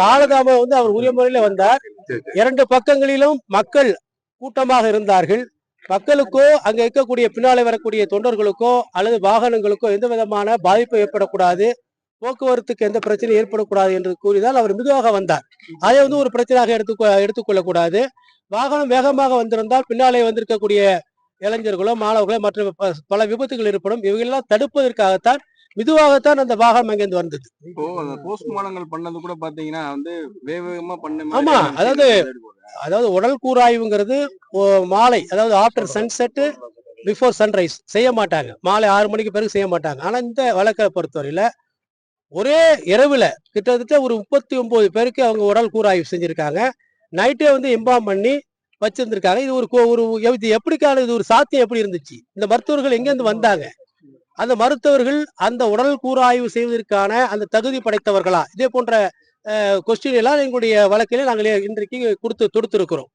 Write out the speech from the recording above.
காலதாமம் வந்து அவர் உரிய முறையில வந்தார். 2 பக்கங்களிலும் மக்கள் கூட்டமாக இருந்தார்கள். மக்களுக்கோ அங்க இருக்கக்கூடிய பின்னாலே வரக்கூடிய தொண்டர்களுக்கோ அல்லது வாகனங்களுக்கோ எந்த விதமான பாதிப்பு ஏற்படக்கூடாது, போக்குவரத்துக்கு எந்த பிரச்சனையும் ஏற்படக்கூடாது என்று கூறினால் அவர் மெதுவாக வந்தார். அதை வந்து ஒரு பிரச்சனையாக எடுத்துக்கொள்ளக்கூடாது. வாகனம் வேகமாக வந்திருந்தால் பின்னாலே வந்திருக்கக்கூடிய இளைஞர்களோ மாணவர்களோ மற்ற பல விபத்துகள் ஏற்படும். இவையெல்லாம் தடுப்பதற்காகத்தான் மெதுவாகத்தான் அந்த வாகனம் அங்கிருந்து வந்தது. இப்போ போஸ்ட்மார்ட்டங்கள் பண்ணது கூட பாத்தீங்கன்னா வந்து வேகமா பண்ண. ஆமா, அதாவது உடல் கூராய்வுங்கிறது மாலை, அதாவது ஆஃப்டர் சன்செட் பிஃபோர் சன்ரைஸ் செய்ய மாட்டாங்க. மாலை 6 மணிக்கு பிறகு செய்ய மாட்டாங்க. ஆனா இந்த வழக்கை பொறுத்தவரையில ஒரே இரவுல கிட்டத்தட்ட ஒரு 39 பேருக்கு அவங்க உடல் கூராய்வு செஞ்சிருக்காங்க. நைட்டே வந்து இன்பார்ம் பண்ணி வச்சிருந்திருக்காங்க. இது இது எப்படிக்கான இது ஒரு சாத்தியம் எப்படி இருந்துச்சு? இந்த மருத்துவர்கள் எங்கேருந்து வந்தாங்க? அந்த மருத்துவர்கள் அந்த உடல் கூராய்வு செய்வதற்கான அந்த தகுதி படைத்தவர்களா? இதே போன்ற கொஸ்டின் எல்லாம் எங்களுடைய வழக்கிலே நாங்கள் இன்றைக்கு தொடுத்திருக்கிறோம்.